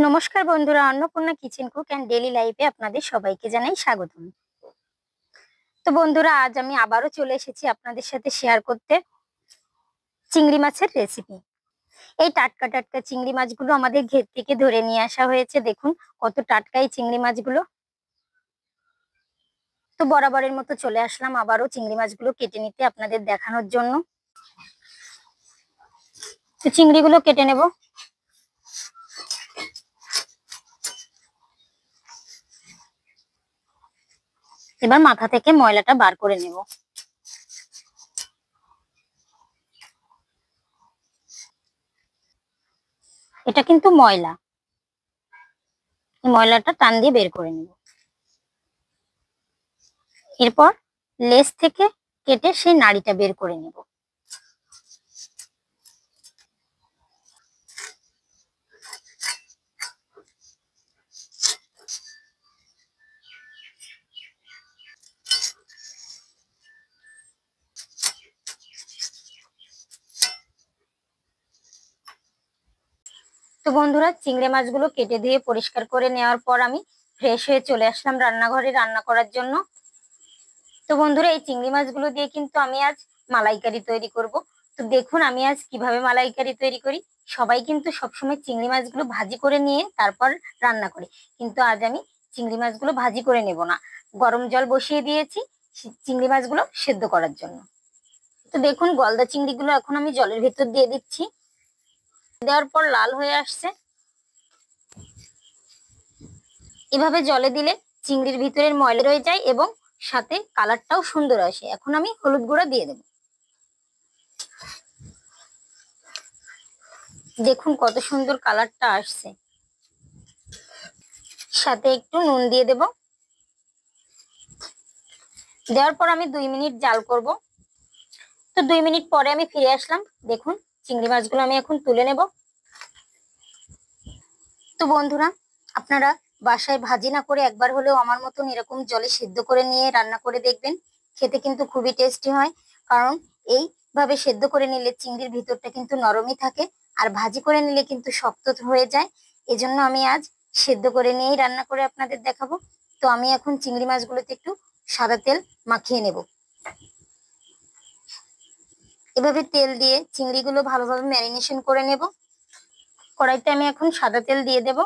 নমস্কার বন্ধুরা, Annapurna kitchen cook and daily লাইফে আপনাদের সবাইকে জানাই স্বাগতম। তো বন্ধুরা, আজ আমি আবারও চলে এসেছি আপনাদের সাথে শেয়ার করতে চিংড়ি মাছের রেসিপি। এই টাটকা টাটকা চিংড়ি মাছগুলো আমাদের ঘের থেকে ধরে নিয়ে আসা হয়েছে। দেখুন কত টাটকা এই চিংড়ি মাছগুলো। তো বরাবরের মতো চলে আসলাম আবারও চিংড়ি মাছগুলো কেটে নিতে আপনাদের দেখানোর জন্য। তো চিংড়িগুলো কেটে নেব। এবার মাথা থেকে ময়লাটা বার করে নেব। এটা কিন্তু ময়লা, এই ময়লাটা টান দিয়ে বের করে নেব। এরপর লেজ থেকে কেটে সেই নাড়িটা বের করে নেব। তো বন্ধুরা, চিংড়ি মাছগুলো কেটে দিয়ে পরিষ্কার করে নেওয়ার পর আমি ফ্রেশ হয়ে চলে আসলাম রান্নাঘরে রান্না করার জন্য। তো বন্ধুরা, এই চিংড়ি মাছগুলো দিয়ে কিন্তু আমি আজ মালাইকারি তৈরি করব। তো দেখুন আমি আজ কিভাবে মালাইকারি তৈরি করি। সবাই কিন্তু সবসময় চিংড়ি মাছগুলো ভাজি করে নিয়ে তারপর রান্না করে, কিন্তু আজ আমি চিংড়ি মাছগুলো ভাজি করে নেব না। গরম জল বসিয়ে দিয়েছি চিংড়ি মাছগুলো সেদ্ধ করার জন্য। তো দেখুন গলদা চিংড়িগুলো এখন আমি জলের ভেতর দিয়ে দিচ্ছি। দেওয়ার পর লাল হয়ে আসছে। এভাবে জলে দিলে চিংড়ির ভিতরের ময়লা রয়ে যায় এবং সাথে কালারটাও সুন্দর আসে। এখন আমি হলুদ গুঁড়া দিয়ে দেব। দেখুন কত সুন্দর কালারটা আসছে। সাথে একটু নুন দিয়ে দেব। দেওয়ার পর আমি 2 মিনিট জাল করব। তো 2 মিনিট পরে আমি ফিরে আসলাম। দেখুন চিংড়ি মাছগুলো আমি এখন তুলে নেব। তো বন্ধুরা, আপনারা বাসায় ভাজি না করে একবার হলেও আমার মতন এরকম জলে সিদ্ধ করে নিয়ে রান্না করে দেখবেন। খেতে কিন্তু খুবই টেস্টি হয়, কারণ এইভাবে সেদ্ধ করে নিলে চিংড়ির ভিতরটা কিন্তু নরমই থাকে, আর ভাজি করে নিলে কিন্তু শক্ত হয়ে যায়। এজন্য আমি আজ সেদ্ধ করে নিয়েই রান্না করে আপনাদের দেখাবো। তো আমি এখন চিংড়ি মাছগুলোতে একটু সাদা তেল মাখিয়ে নেব। এভাবে তেল দিয়ে চিংড়িগুলো ভালোভাবে ম্যারিনেশন করে নেব। কড়াইতে আমি এখন সাদা তেল দিয়ে দেব।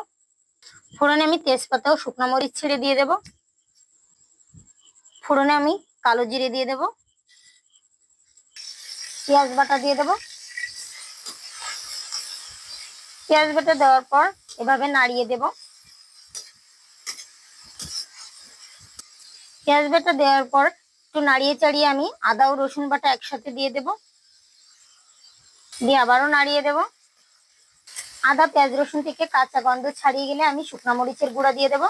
ফোড়নে আমি তেজপাতা ও শুকনো মরিচ ছেড়ে দিয়ে দেব। ফোড়নে আমি কালো জিরে দিয়ে দেব। পেঁয়াজ বাটা দিয়ে দেব। পেঁয়াজ বাটা দেওয়ার পর এভাবে নাড়িয়ে দেব। পেঁয়াজ বাটা দেওয়ার পর একটু নাড়িয়ে চাড়িয়ে আমি আদা ও রসুন বাটা একসাথে দিয়ে দেব। দিয়ে আবারও নাড়িয়ে দেব। আদা পেঁয়াজ রসুন থেকে কাঁচা গন্ধ ছাড়িয়ে গেলে আমি শুকনো মরিচের গুঁড়া দিয়ে দেব।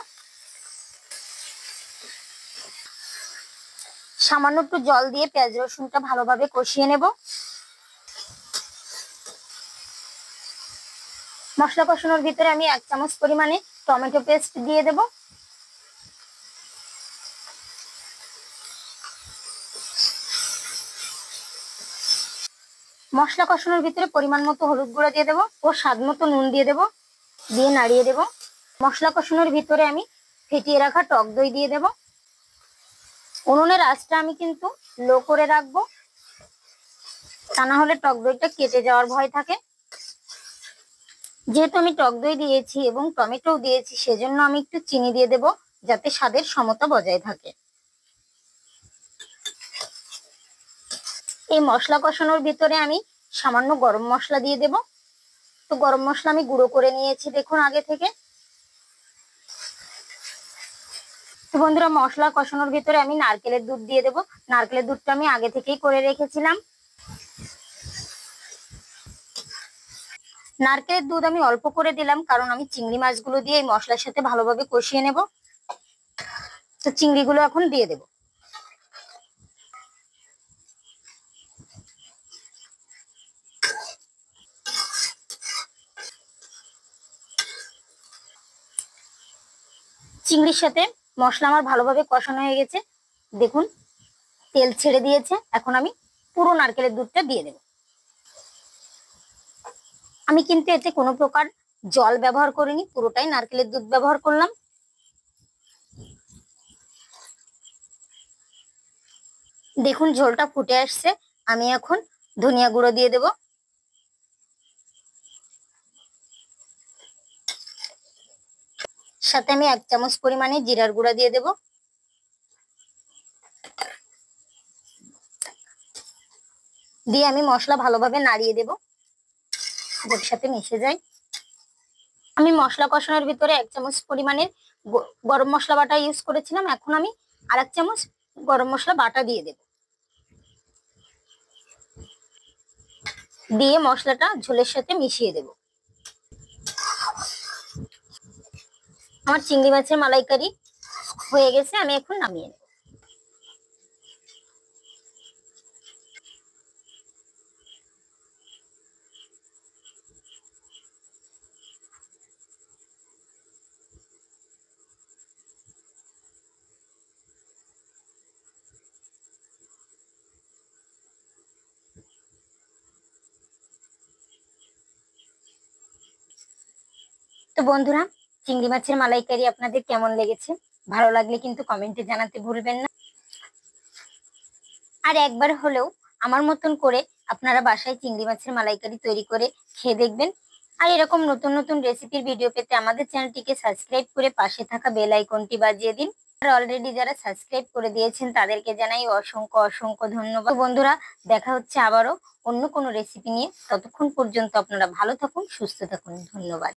সামান্য একটু জল দিয়ে পেঁয়াজ রসুনটা ভালোভাবে কষিয়ে নেব। মশলা কষানোর ভিতরে আমি 1 চামচ পরিমাণে টমেটো পেস্ট দিয়ে দেব। মশলা কষানোর ভিতরে পরিমাণ মতো হলুদ গুঁড়া দিয়ে দেবো ও স্বাদ মতো নুন দিয়ে দেব। দিয়ে নাড়িয়ে দেব। মশলা কষানোর ভিতরে আমি ফেটিয়ে রাখা টক দই দিয়ে দেব। উনুনের আঁচটা আমি কিন্তু লো করে রাখবো, তা না হলে টক দইটা কেটে যাওয়ার ভয় থাকে। যেহেতু আমি টক দই দিয়েছি এবং টমেটো দিয়েছি, সেজন্য আমি একটু চিনি দিয়ে দেব, যাতে স্বাদের সমতা বজায় থাকে। এই মশলা কষানোর ভিতরে আমি সামান্য গরম মশলা দিয়ে দেব। তো গরম মশলা আমি গুঁড়ো করে নিয়েছি দেখুন আগে থেকে। তো বন্ধুরা, মশলা কষানোর ভিতরে আমি নারকেলের দুধ দিয়ে দেব। নারকেলের দুধটা আমি আগে থেকেই করে রেখেছিলাম। নারকেলের দুধ আমি অল্প করে দিলাম, কারণ আমি চিংড়ি মাছগুলো দিয়ে এই মশলার সাথে ভালোভাবে কষিয়ে নেব। তো চিংড়িগুলো এখন দিয়ে দেব। চিংড়ির সাথে মশলা আমার ভালোভাবে কষানো হয়ে গেছে। দেখুন তেল ছেড়ে দিয়েছে। এখন আমি পুরো নারকেলের দুধটা দিয়ে দেব। আমি কিন্তু এতে কোনো প্রকার জল ব্যবহার করিনি, পুরোটাই নারকেলের দুধ ব্যবহার করলাম। দেখুন ঝোলটা ফুটে আসছে, আমি এখন ধনিয়া গুঁড়ো দিয়ে দেব। সাথে আমি 1 চামচ পরিমাণে জিরার গুঁড়া দিয়ে দেব। দিয়ে আমি মশলা ভালোভাবে নাড়িয়ে দেব, ওর সাথে মিশে যায়। আমি মশলা কষানোর ভিতরে 1 চামচ পরিমাণের গরম মশলা বাটা ইউজ করেছিলাম, এখন আমি আর 1 চামচ গরম মশলা বাটা দিয়ে দেব। দিয়ে মশলাটা ঝোলের সাথে মিশিয়ে দেব। আমার চিংড়ি মাছের মালাইকারি হয়ে গেছে, আমি এখন নামিয়ে নেব। তো বন্ধুরা, চিংড়ি মাছের মালাইকারি আপনাদের কেমন লেগেছে? ভালো লাগলে কিন্তু কমেন্টে জানাতে ভুলবেন না। আর একবার হলেও আমার মতন করে আপনারা বাসায় চিংড়ি মাছের মালাইকারি তৈরি করে খেয়ে দেখবেন। আর এরকম নতুন নতুন রেসিপির ভিডিও পেতে আমাদের চ্যানেলটিকে সাবস্ক্রাইব করে পাশে থাকা বেল আইকনটি বাজিয়ে দিন। আর অলরেডি যারা সাবস্ক্রাইব করে দিয়েছেন তাদেরকে জানাই অসংখ্য অসংখ্য ধন্যবাদ। বন্ধুরা, দেখা হচ্ছে আবারও অন্য কোনো রেসিপি নিয়ে। ততক্ষণ পর্যন্ত আপনারা ভালো থাকুন, সুস্থ থাকুন। ধন্যবাদ।